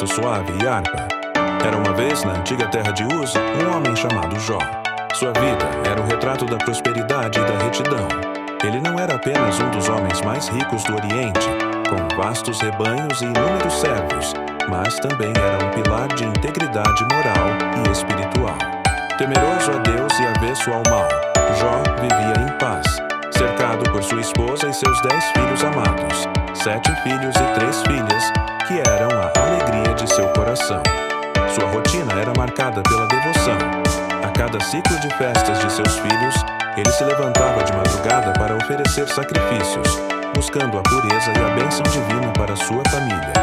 instrumento suave e harpa. Era uma vez, na antiga terra de Uz, um homem chamado Jó. Sua vida era o retrato da prosperidade e da retidão. Ele não era apenas um dos homens mais ricos do Oriente, com vastos rebanhos e inúmeros servos, mas também era um pilar de integridade moral e espiritual. Temeroso a Deus e avesso ao mal, Jó vivia em paz, cercado por sua esposa e seus 10 filhos amados, 7 filhos e 3 filhas, que eram a alegria de seu coração. Sua rotina era marcada pela devoção. A cada ciclo de festas de seus filhos, ele se levantava de madrugada para oferecer sacrifícios, buscando a pureza e a bênção divina para sua família,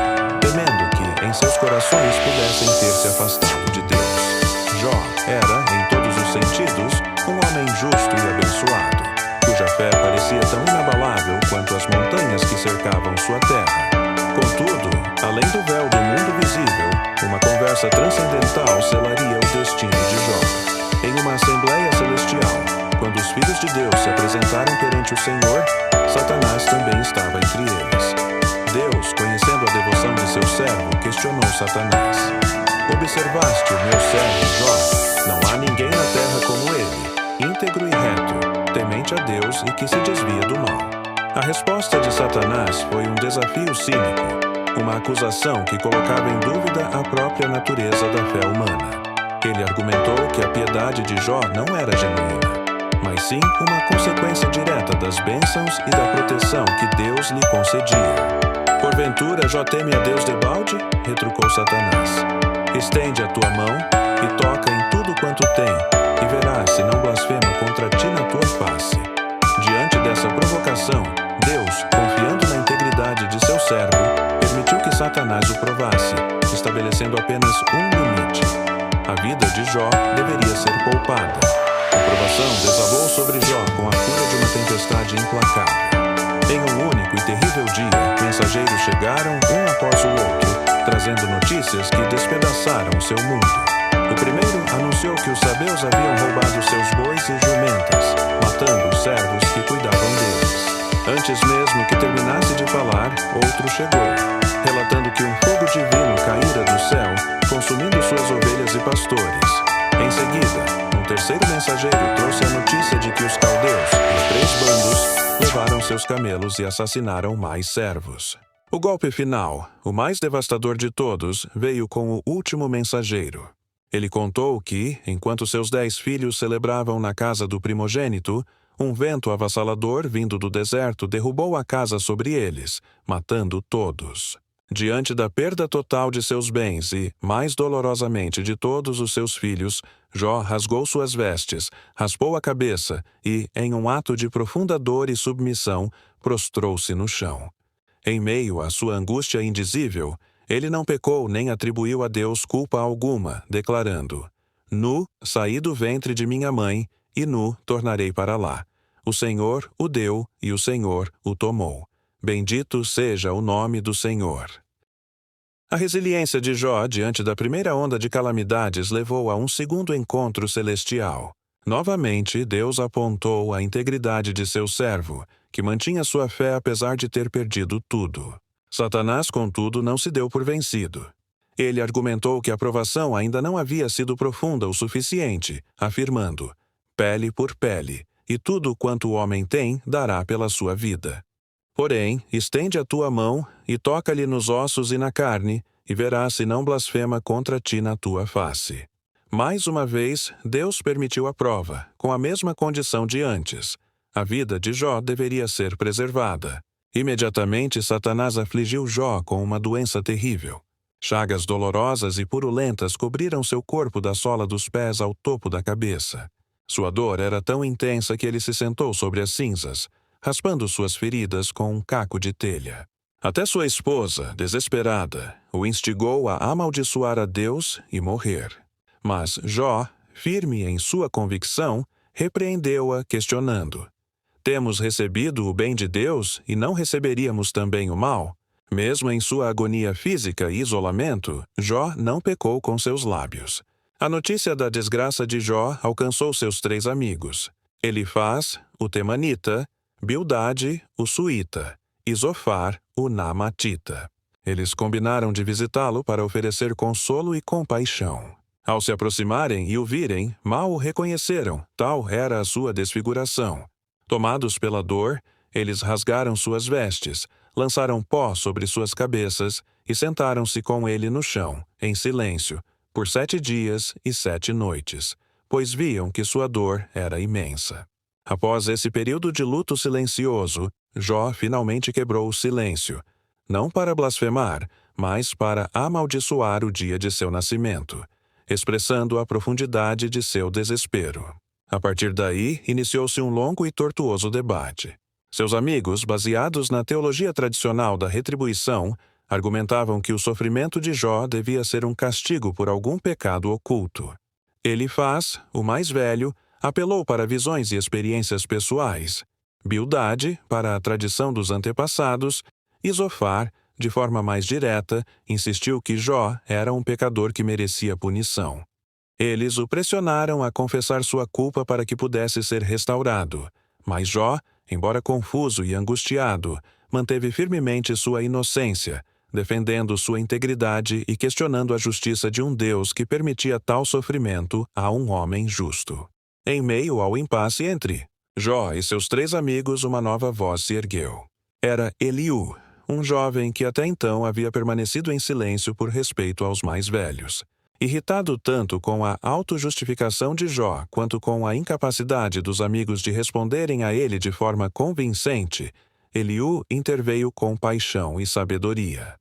temendo que em seus corações pudessem ter se afastado de Deus. Jó era, em todos os sentidos, um homem justo e abençoado, cuja fé parecia tão inabalável quanto as montanhas que cercavam sua terra. Contudo, além do véu do mundo visível, uma conversa transcendental selaria o destino de Jó. Em uma assembleia celestial, quando os filhos de Deus se apresentaram perante o Senhor, Satanás também estava entre eles. Deus, conhecendo a devoção de seu servo, questionou Satanás: "Observaste o meu servo Jó? Não há ninguém na terra como ele, íntegro e reto, temente a Deus e que se desvia do mal." A resposta de Satanás foi um desafio cínico, uma acusação que colocava em dúvida a própria natureza da fé humana. Ele argumentou que a piedade de Jó não era genuína, mas sim uma consequência direta das bênçãos e da proteção que Deus lhe concedia. "Porventura Jó teme a Deus debalde?" retrucou Satanás. "Estende a tua mão e toca em tudo quanto tem, e verás se não blasfema contra ti na tua face." Diante dessa provocação, Deus, confiando na integridade de seu servo, permitiu que Satanás o provasse, estabelecendo apenas um limite. A vida de Jó deveria ser poupada. A provação desabou sobre Jó com a fúria de uma tempestade implacável. Em um único e terrível dia, mensageiros chegaram um após o outro, trazendo notícias que despedaçaram seu mundo. O primeiro anunciou que os sabeus haviam roubado seus bois e jumentas, matando os servos que cuidavam deles. Antes mesmo que terminasse de falar, outro chegou, relatando que um fogo divino caíra do céu, consumindo suas ovelhas e pastores. Em seguida, um terceiro mensageiro trouxe a notícia de que os caldeus, em 3 bandos, levaram seus camelos e assassinaram mais servos. O golpe final, o mais devastador de todos, veio com o último mensageiro. Ele contou que, enquanto seus 10 filhos celebravam na casa do primogênito, um vento avassalador vindo do deserto derrubou a casa sobre eles, matando todos. Diante da perda total de seus bens e, mais dolorosamente, de todos os seus filhos, Jó rasgou suas vestes, raspou a cabeça e, em um ato de profunda dor e submissão, prostrou-se no chão. Em meio à sua angústia indizível, ele não pecou nem atribuiu a Deus culpa alguma, declarando: "Nu saí do ventre de minha mãe, e nu tornarei para lá. O Senhor o deu e o Senhor o tomou. Bendito seja o nome do Senhor." A resiliência de Jó diante da primeira onda de calamidades levou a um segundo encontro celestial. Novamente, Deus apontou a integridade de seu servo, que mantinha sua fé apesar de ter perdido tudo. Satanás, contudo, não se deu por vencido. Ele argumentou que a provação ainda não havia sido profunda o suficiente, afirmando: "Pele por pele, e tudo quanto o homem tem dará pela sua vida. Porém, estende a tua mão e toca-lhe nos ossos e na carne, e verás se não blasfema contra ti na tua face." Mais uma vez, Deus permitiu a prova, com a mesma condição de antes. A vida de Jó deveria ser preservada. Imediatamente, Satanás afligiu Jó com uma doença terrível. Chagas dolorosas e purulentas cobriram seu corpo da sola dos pés ao topo da cabeça. Sua dor era tão intensa que ele se sentou sobre as cinzas, raspando suas feridas com um caco de telha. Até sua esposa, desesperada, o instigou a amaldiçoar a Deus e morrer. Mas Jó, firme em sua convicção, repreendeu-a, questionando: "Temos recebido o bem de Deus e não receberíamos também o mal?" Mesmo em sua agonia física e isolamento, Jó não pecou com seus lábios. A notícia da desgraça de Jó alcançou seus 3 amigos: Elifaz, o temanita, Bildade, o suíta, e Zofar, o naamatita. Eles combinaram de visitá-lo para oferecer consolo e compaixão. Ao se aproximarem e o virem, mal o reconheceram, tal era a sua desfiguração. Tomados pela dor, eles rasgaram suas vestes, lançaram pó sobre suas cabeças e sentaram-se com ele no chão, em silêncio, por 7 dias e 7 noites, pois viam que sua dor era imensa. Após esse período de luto silencioso, Jó finalmente quebrou o silêncio, não para blasfemar, mas para amaldiçoar o dia de seu nascimento, expressando a profundidade de seu desespero. A partir daí, iniciou-se um longo e tortuoso debate. Seus amigos, baseados na teologia tradicional da retribuição, argumentavam que o sofrimento de Jó devia ser um castigo por algum pecado oculto. Elifaz, o mais velho, apelou para visões e experiências pessoais. Bildade, para a tradição dos antepassados, e Zofar, de forma mais direta, insistiu que Jó era um pecador que merecia punição. Eles o pressionaram a confessar sua culpa para que pudesse ser restaurado, mas Jó, embora confuso e angustiado, manteve firmemente sua inocência, defendendo sua integridade e questionando a justiça de um Deus que permitia tal sofrimento a um homem justo. Em meio ao impasse entre Jó e seus 3 amigos, uma nova voz se ergueu. Era Eliú, um jovem que até então havia permanecido em silêncio por respeito aos mais velhos. Irritado tanto com a autojustificação de Jó quanto com a incapacidade dos amigos de responderem a ele de forma convincente, Eliú interveio com paixão e sabedoria.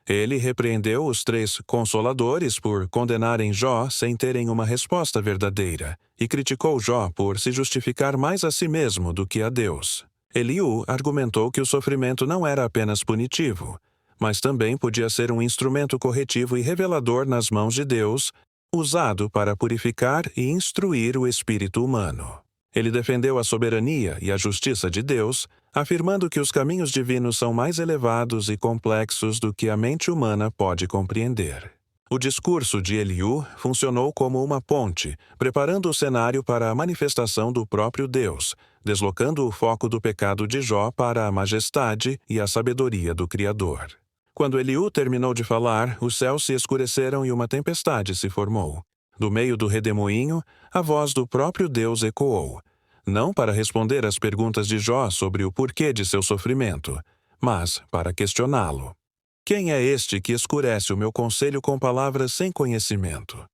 Ele repreendeu os 3 consoladores por condenarem Jó sem terem uma resposta verdadeira e criticou Jó por se justificar mais a si mesmo do que a Deus. Eliú argumentou que o sofrimento não era apenas punitivo, mas também podia ser um instrumento corretivo e revelador nas mãos de Deus, usado para purificar e instruir o espírito humano. Ele defendeu a soberania e a justiça de Deus, afirmando que os caminhos divinos são mais elevados e complexos do que a mente humana pode compreender. O discurso de Eliú funcionou como uma ponte, preparando o cenário para a manifestação do próprio Deus, deslocando o foco do pecado de Jó para a majestade e a sabedoria do Criador. Quando Eliú terminou de falar, os céus se escureceram e uma tempestade se formou. Do meio do redemoinho, a voz do próprio Deus ecoou, não para responder às perguntas de Jó sobre o porquê de seu sofrimento, mas para questioná-lo. Quem é este que escurece o meu conselho com palavras sem conhecimento?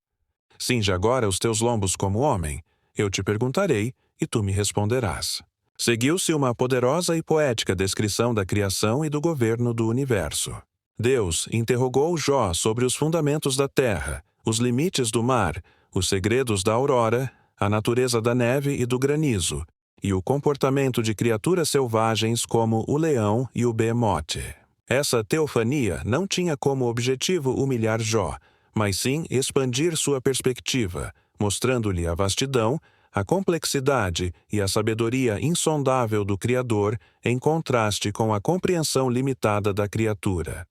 Cinge agora os teus lombos como homem, eu te perguntarei e tu me responderás. Seguiu-se uma poderosa e poética descrição da criação e do governo do universo. Deus interrogou Jó sobre os fundamentos da terra, os limites do mar, os segredos da aurora, a natureza da neve e do granizo, e o comportamento de criaturas selvagens como o leão e o behemote. Essa teofania não tinha como objetivo humilhar Jó, mas sim expandir sua perspectiva, mostrando-lhe a vastidão, a complexidade e a sabedoria insondável do Criador em contraste com a compreensão limitada da criatura.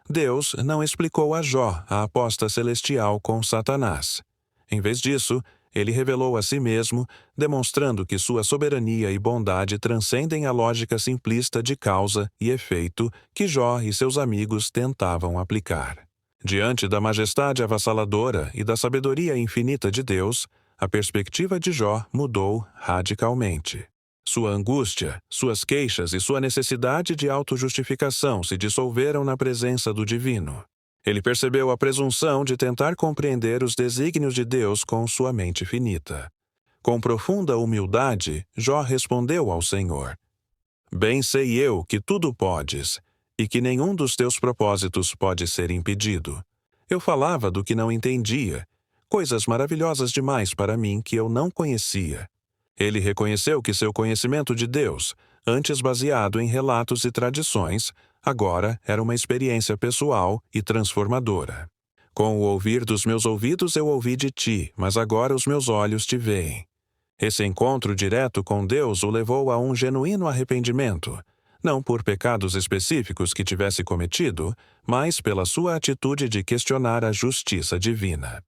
Deus não explicou a Jó a aposta celestial com Satanás. Em vez disso, ele revelou a si mesmo, demonstrando que sua soberania e bondade transcendem a lógica simplista de causa e efeito que Jó e seus amigos tentavam aplicar. Diante da majestade avassaladora e da sabedoria infinita de Deus, a perspectiva de Jó mudou radicalmente. Sua angústia, suas queixas e sua necessidade de autojustificação se dissolveram na presença do divino. Ele percebeu a presunção de tentar compreender os desígnios de Deus com sua mente finita. Com profunda humildade, Jó respondeu ao Senhor: Bem sei eu que tudo podes, e que nenhum dos teus propósitos pode ser impedido. Eu falava do que não entendia, coisas maravilhosas demais para mim que eu não conhecia. Ele reconheceu que seu conhecimento de Deus, antes baseado em relatos e tradições, agora era uma experiência pessoal e transformadora. Com o ouvir dos meus ouvidos eu ouvi de ti, mas agora os meus olhos te veem. Esse encontro direto com Deus o levou a um genuíno arrependimento, não por pecados específicos que tivesse cometido, mas pela sua atitude de questionar a justiça divina.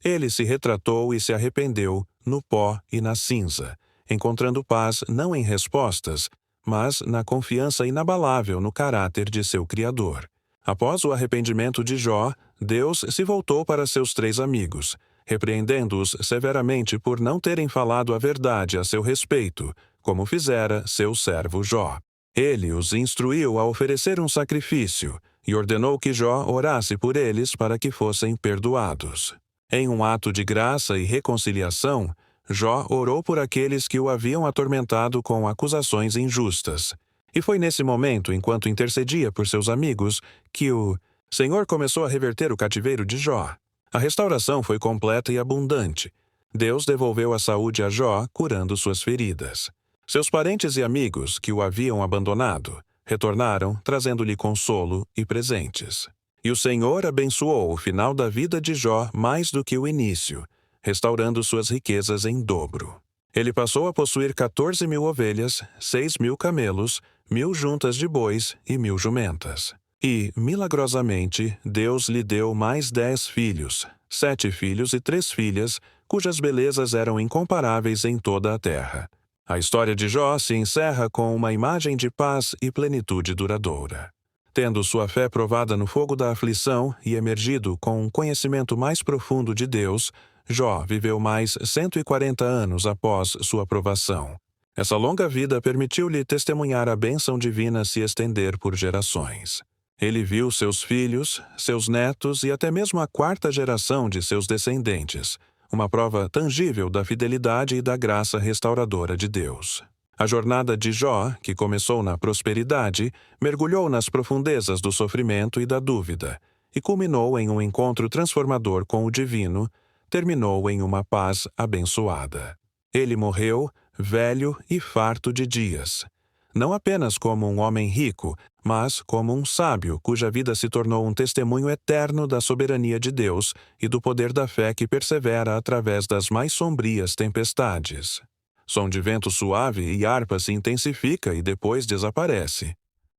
Ele se retratou e se arrependeu no pó e na cinza, encontrando paz não em respostas, mas na confiança inabalável no caráter de seu Criador. Após o arrependimento de Jó, Deus se voltou para seus 3 amigos, repreendendo-os severamente por não terem falado a verdade a seu respeito, como fizera seu servo Jó. Ele os instruiu a oferecer um sacrifício e ordenou que Jó orasse por eles para que fossem perdoados. Em um ato de graça e reconciliação, Jó orou por aqueles que o haviam atormentado com acusações injustas. E foi nesse momento, enquanto intercedia por seus amigos, que o Senhor começou a reverter o cativeiro de Jó. A restauração foi completa e abundante. Deus devolveu a saúde a Jó, curando suas feridas. Seus parentes e amigos, que o haviam abandonado, retornaram, trazendo-lhe consolo e presentes. E o Senhor abençoou o final da vida de Jó mais do que o início, restaurando suas riquezas em dobro. Ele passou a possuir 14.000 ovelhas, 6.000 camelos, 1.000 juntas de bois e 1.000 jumentas. E, milagrosamente, Deus lhe deu mais 10 filhos, 7 filhos e 3 filhas, cujas belezas eram incomparáveis em toda a terra. A história de Jó se encerra com uma imagem de paz e plenitude duradoura. Tendo sua fé provada no fogo da aflição e emergido com um conhecimento mais profundo de Deus, Jó viveu mais 140 anos após sua provação. Essa longa vida permitiu-lhe testemunhar a bênção divina se estender por gerações. Ele viu seus filhos, seus netos e até mesmo a 4ª geração de seus descendentes, uma prova tangível da fidelidade e da graça restauradora de Deus. A jornada de Jó, que começou na prosperidade, mergulhou nas profundezas do sofrimento e da dúvida, e culminou em um encontro transformador com o divino, terminou em uma paz abençoada. Ele morreu, velho e farto de dias. Não apenas como um homem rico, mas como um sábio cuja vida se tornou um testemunho eterno da soberania de Deus e do poder da fé que persevera através das mais sombrias tempestades. Som de vento suave e harpa se intensifica e depois desaparece.